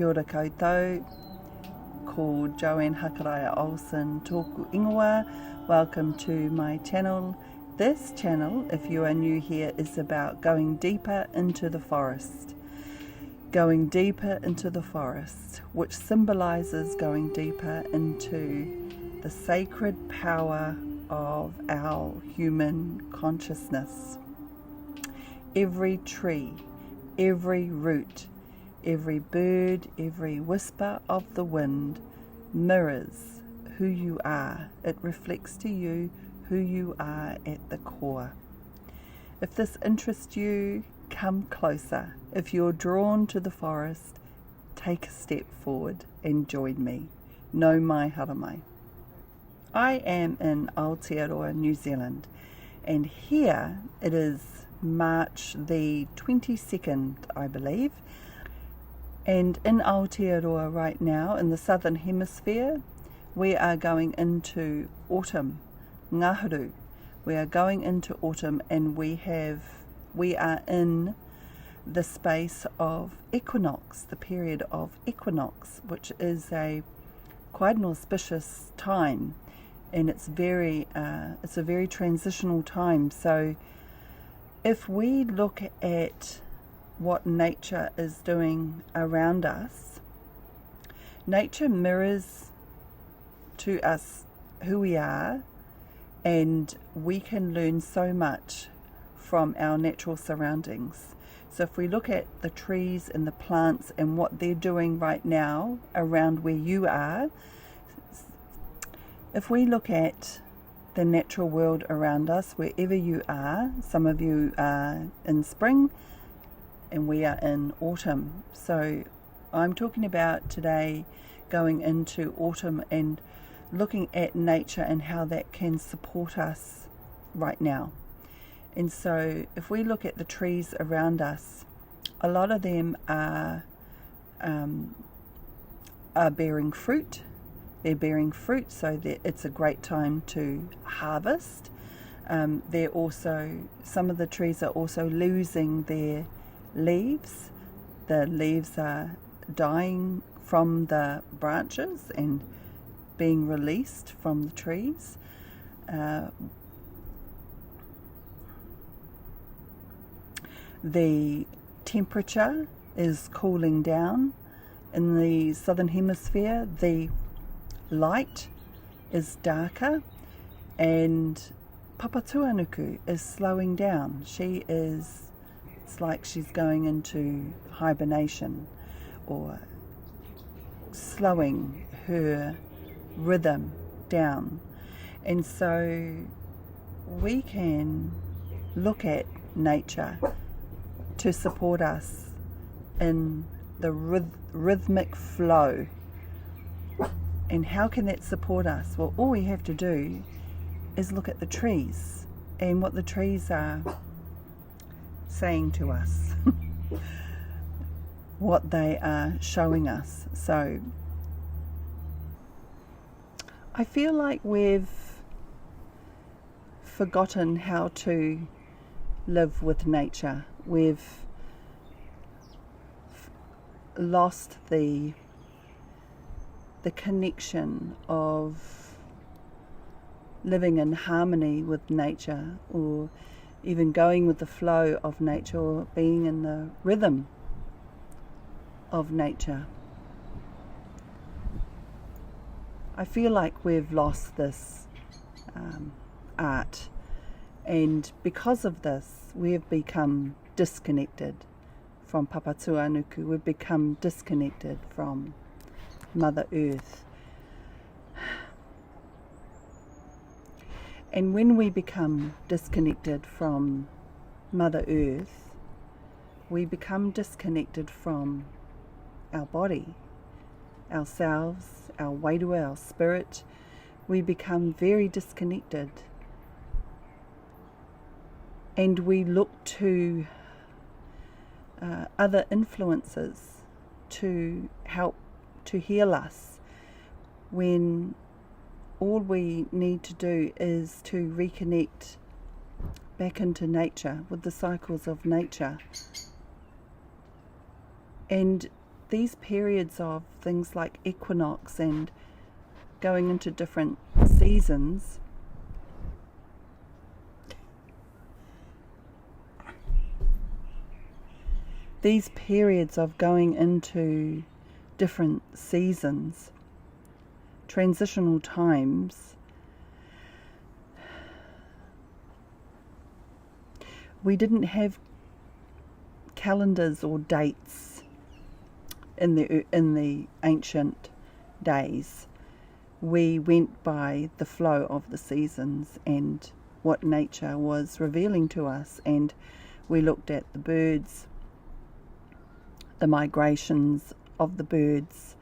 Kia ora koutou, ko Joanne Hakaraia Olsen tōku ingoa. Welcome to my channel. This channel, if you are new here, is about going deeper into the forest. Going deeper into the forest, which symbolizes going deeper into the sacred power of our human consciousness. Every tree, every root, every bird, every whisper of the wind mirrors who you are. It reflects to you who you are at the core. If this interests you, come closer. If you're drawn to the forest, take a step forward and join me. Nau Mai Haere Mai. I am in Aotearoa, New Zealand, and here it is March the 22nd, I believe. And in Aotearoa right now, in the southern hemisphere, we are going into autumn, Ngahere. We are going into autumn, and we are in the space of equinox, the period of equinox, which is quite an auspicious time, and it's a very transitional time. So if we look at what nature is doing around us, nature mirrors to us who we are, and we can learn so much from our natural surroundings. So if we look at the trees and the plants and what they're doing right now around where you are, if we look at the natural world around us, wherever you are, some of you are in spring and we are in autumn. So I'm talking about today going into autumn and looking at nature and how that can support us right now. And so if we look at the trees around us, a lot of them are bearing fruit. They're bearing fruit, so it's a great time to harvest. Some of the trees are also losing their leaves. The leaves are dying from the branches and being released from the trees. The temperature is cooling down. In the southern hemisphere, the light is darker, and Papatuanuku is slowing down. It's like she's going into hibernation, or slowing her rhythm down. And so we can look at nature to support us in the rhythmic flow. And how can that support us? Well, all we have to do is look at the trees and what the trees are saying to us, what they are showing us. So I feel like we've forgotten how to live with nature. We've lost the connection of living in harmony with nature, or even going with the flow of nature, or being in the rhythm of nature. I feel like we've lost this art, and because of this we've become disconnected from Papatuanuku. We've become disconnected from Mother Earth. And when we become disconnected from Mother Earth, we become disconnected from our body, ourselves, our wairua, our spirit. We become very disconnected, and we look to other influences to help to heal us, when all we need to do is to reconnect back into nature, with the cycles of nature. And these periods of things like equinox and going into different seasons, these periods of going into different seasons, transitional times, we didn't have calendars or dates in the ancient days. We went by the flow of the seasons and what nature was revealing to us, and we looked at the birds, the migrations of the birds,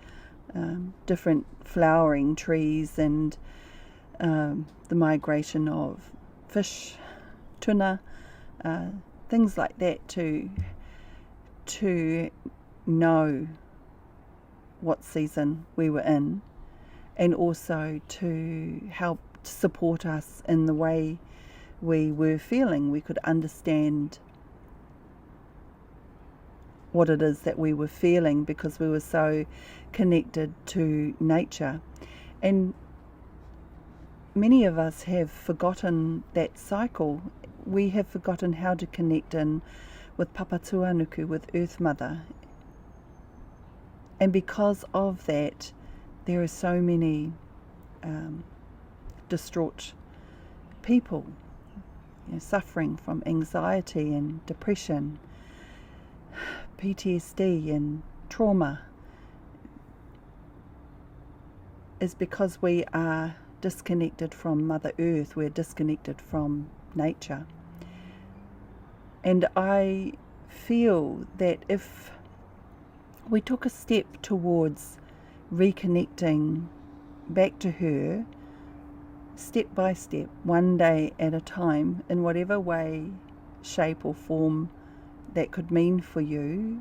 different flowering trees, and the migration of fish, tuna, things like that, to know what season we were in, and also to help support us in the way we were feeling. We could understand what it is that we were feeling because we were so connected to nature. And many of us have forgotten that cycle. We have forgotten how to connect in with Papa Tuanuku, with Earth Mother. And because of that, there are so many distraught people, suffering from anxiety and depression, PTSD and trauma, is because we are disconnected from Mother Earth. We're disconnected from nature. And I feel that if we took a step towards reconnecting back to her, step by step, one day at a time, in whatever way, shape or form that could mean for you.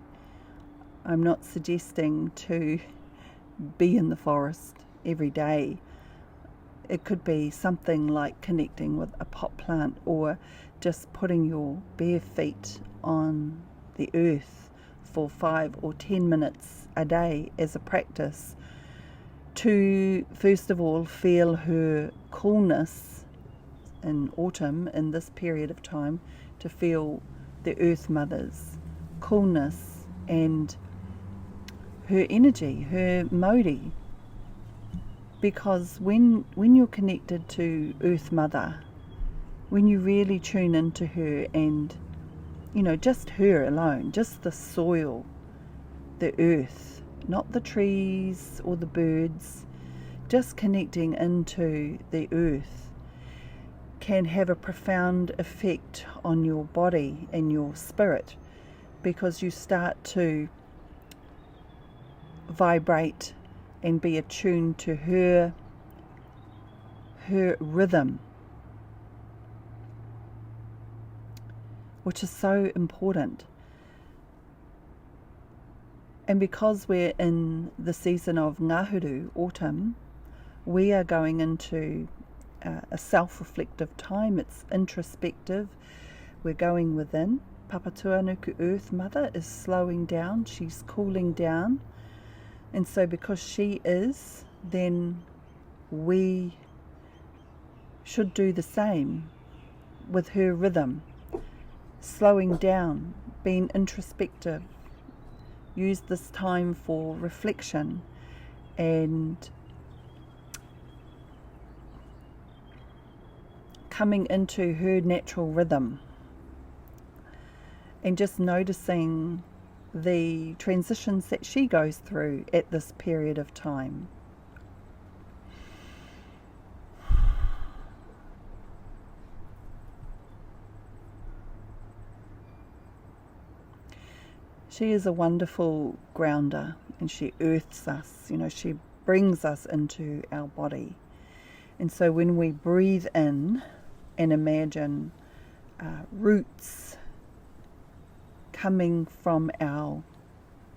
I'm not suggesting to be in the forest every day. It could be something like connecting with a pot plant, or just putting your bare feet on the earth for 5 or 10 minutes a day as a practice, to first of all feel her coolness in autumn, in this period of time, to feel the Earth Mother's coolness and her energy, her Mauri. Because when you're connected to Earth Mother, when you really tune into her, and just her alone, just the soil, the earth, not the trees or the birds, just connecting into the earth, can have a profound effect on your body and your spirit, because you start to vibrate and be attuned to her rhythm, which is so important. And because we're in the season of Ngahuru, autumn, we are going into a self-reflective time. It's introspective. We're going within. Papa Tuanuku, Earth Mother, is slowing down. She's cooling down. And so because she is, then we should do the same with her rhythm. Slowing down, being introspective. Use this time for reflection and coming into her natural rhythm, and just noticing the transitions that she goes through at this period of time. She is a wonderful grounder, and she earths us, she brings us into our body. And so when we breathe in and imagine roots coming from our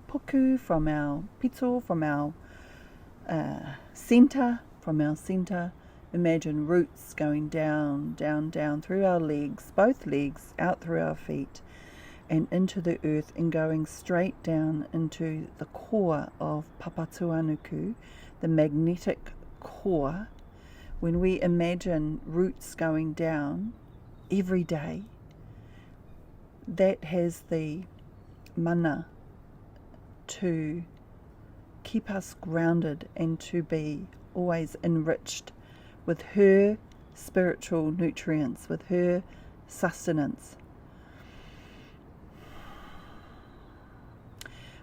puku, from our pito, from our center, imagine roots going down, down, down through our legs, both legs, out through our feet, and into the earth and going straight down into the core of Papatuanuku, the magnetic core. When we imagine roots going down every day, that has the mana to keep us grounded and to be always enriched with her spiritual nutrients, with her sustenance.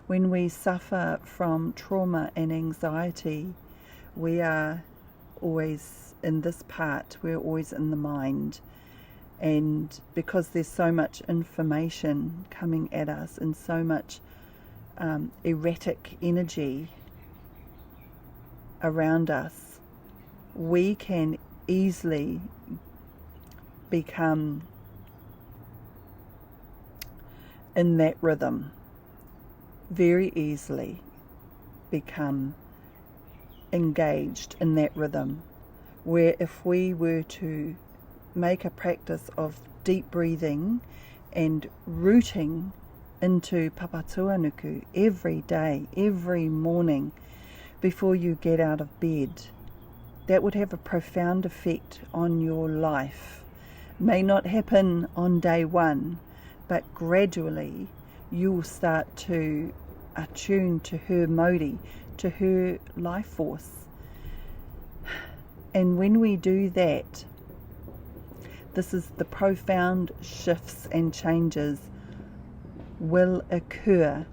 When we suffer from trauma and anxiety, we are always in this part, we're always in the mind. And because there's so much information coming at us and so much erratic energy around us, we can easily become in that rhythm, very easily become engaged in that rhythm, where if we were to make a practice of deep breathing and rooting into Papatuanuku every day, every morning before you get out of bed, that would have a profound effect on your life. May not happen on day one, but gradually you will start to attune to her Mauri, to her life force. And when we do that, this is the profound shifts and changes will occur.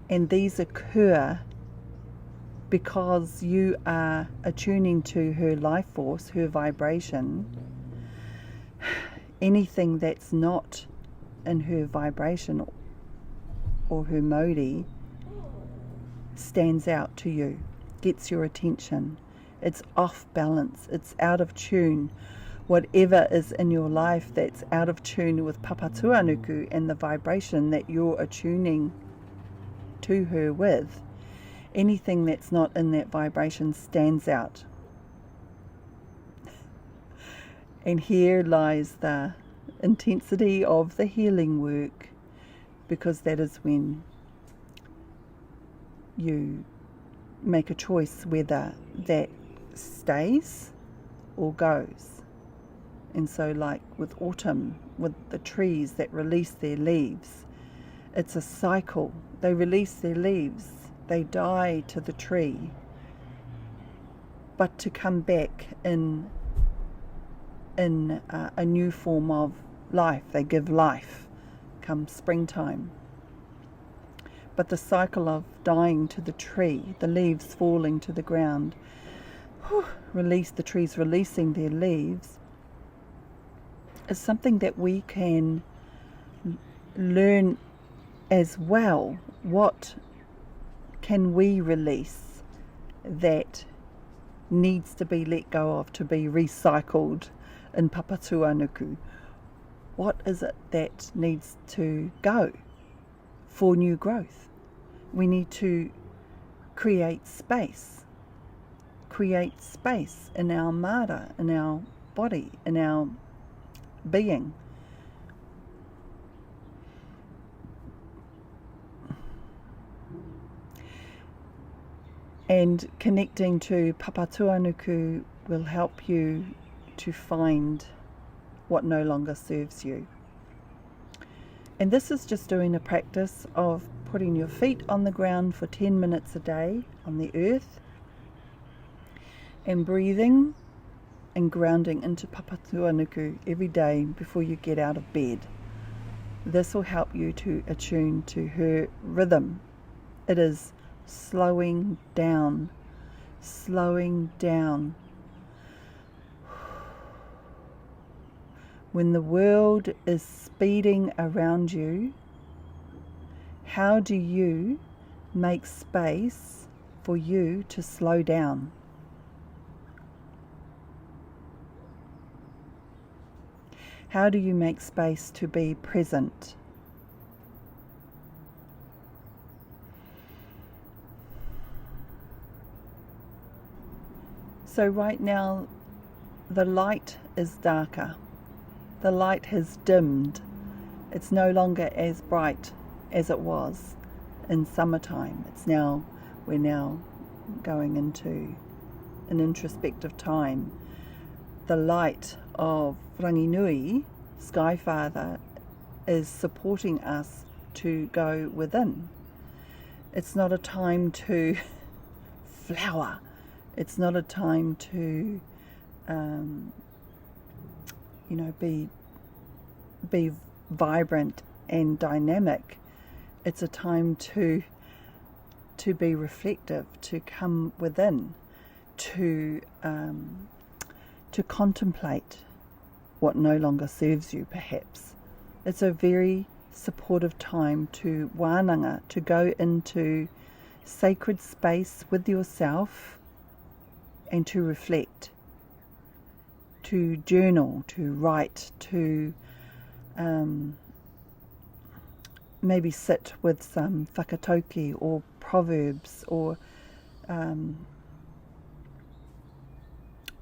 And these occur because you are attuning to her life force, her vibration. Anything that's not in her vibration or her Mauri stands out to you, gets your attention. It's off balance, it's out of tune. Whatever is in your life that's out of tune with Papatuanuku and the vibration that you're attuning to her with, anything that's not in that vibration stands out. And here lies the intensity of the healing work, because that is when you make a choice whether that stays or goes. And so, like with autumn, with the trees that release their leaves, it's a cycle. They release their leaves, they die to the tree, but to come back in a new form of life. They give life come springtime. But the cycle of dying to the tree, the leaves falling to the ground, the trees releasing their leaves, is something that we can learn as well. What can we release that needs to be let go of, to be recycled in Papatuanuku? What is it that needs to go for new growth? We need to create space in our mara, in our body, in our being. And connecting to Papatuanuku will help you to find what no longer serves you. And this is just doing a practice of putting your feet on the ground for 10 minutes a day on the earth and breathing and grounding into Papatuanuku every day before you get out of bed. This will help you to attune to her rhythm. It is slowing down. When the world is speeding around you, how do you make space for you to slow down? How do you make space to be present? So right now, the light is darker. The light has dimmed. It's no longer as bright as it was in summertime. We're now going into an introspective time. The light of Ranginui, Sky Father, is supporting us to go within. It's not a time to flower. It's not a time to, be vibrant and dynamic. It's a time to be reflective, to come within, to contemplate what no longer serves you, perhaps. It's a very supportive time to wānanga, to go into sacred space with yourself and to reflect, to journal, to write, to maybe sit with some whakatauki or proverbs, or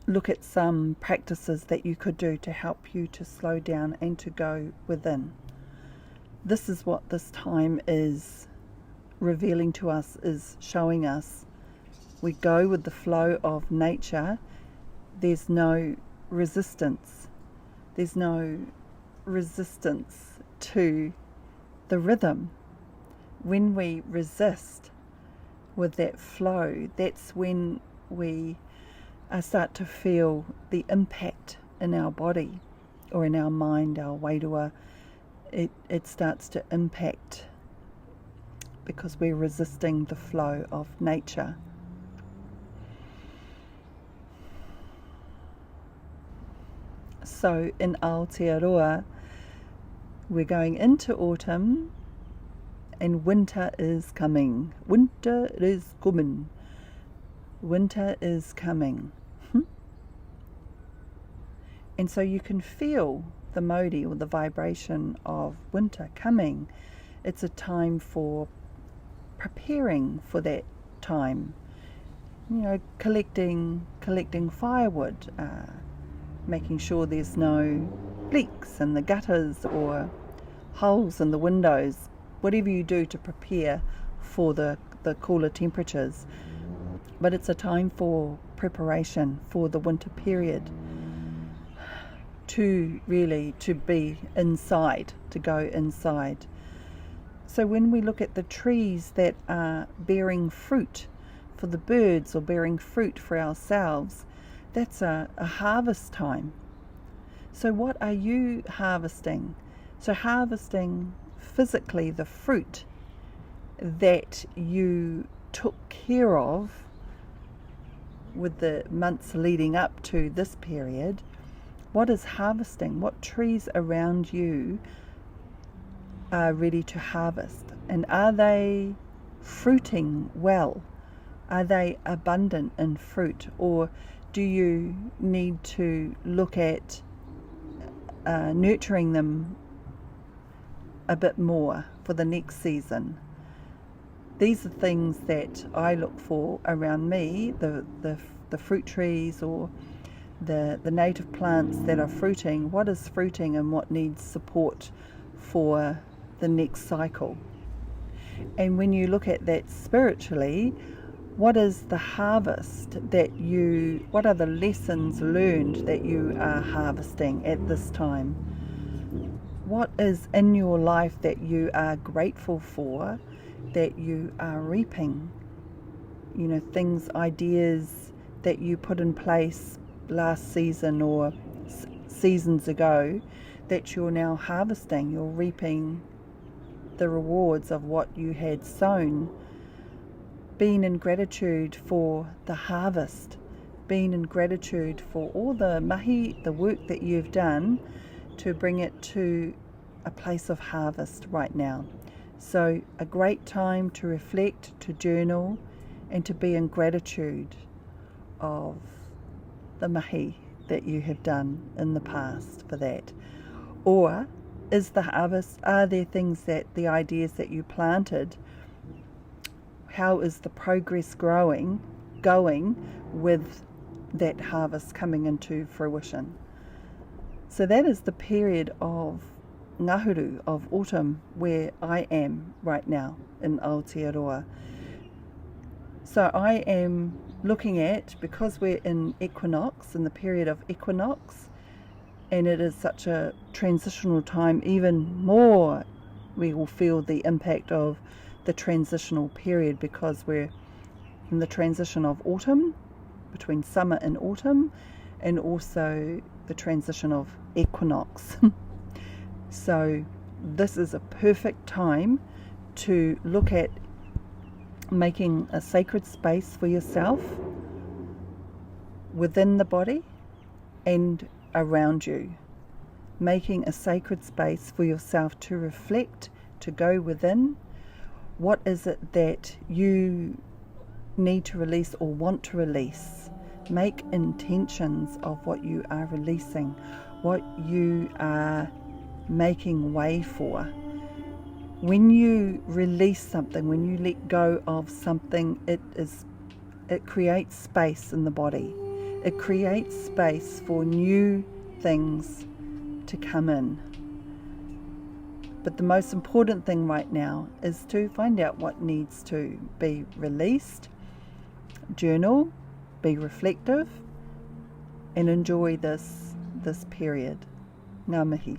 look at some practices that you could do to help you to slow down and to go within. This is what this time is revealing to us, is showing us. We go with the flow of nature. There's no resistance. There's no resistance to the rhythm. When we resist with that flow, that's when we start to feel the impact in our body or in our mind, our wairua. It starts to impact because we're resisting the flow of nature. So in Aotearoa, we're going into autumn and winter is coming. Winter is coming. Winter is coming. And so you can feel the mauri, or the vibration of winter coming. It's a time for preparing for that time. Collecting firewood, making sure there's no leaks in the gutters or holes in the windows, whatever you do to prepare for the cooler temperatures. But it's a time for preparation for the winter period, to be inside, to go inside. So when we look at the trees that are bearing fruit for the birds or bearing fruit for ourselves, that's a harvest time. So what are you harvesting? So harvesting physically the fruit that you took care of with the months leading up to this period. What is harvesting? What trees around you are ready to harvest? And are they fruiting well? Are they abundant in fruit? Or do you need to look at nurturing them a bit more for the next season? These are things that I look for around me, the fruit trees or the native plants that are fruiting. What is fruiting and what needs support for the next cycle? And when you look at that spiritually, what is the harvest what are the lessons learned that you are harvesting at this time? What is in your life that you are grateful for, that you are reaping? Things, ideas that you put in place last season or seasons ago that you're now harvesting. You're reaping the rewards of what you had sown. Being in gratitude for the harvest, being in gratitude for all the mahi, the work that you've done to bring it to a place of harvest right now. So a great time to reflect, to journal, and to be in gratitude of the mahi that you have done in the past for that. Or is the harvest, are there things the ideas that you planted, how is the progress going with that harvest coming into fruition? So that is the period of ngahuru of autumn where I am right now in Aotearoa. So I am looking at, because we're in equinox, in the period of equinox, and it is such a transitional time, even more we will feel the impact of the transitional period, because we're in the transition of autumn, between summer and autumn, and also the transition of equinox. So this is a perfect time to look at making a sacred space for yourself within the body and around you. Making a sacred space for yourself to reflect, to go within. What is it that you need to release or want to release? Make intentions of what you are releasing, what you are making way for. When you release something, when you let go of something, it creates space in the body. It creates space for new things to come in. But the most important thing right now is to find out what needs to be released, journal, be reflective, and enjoy this period. Ngā mihi.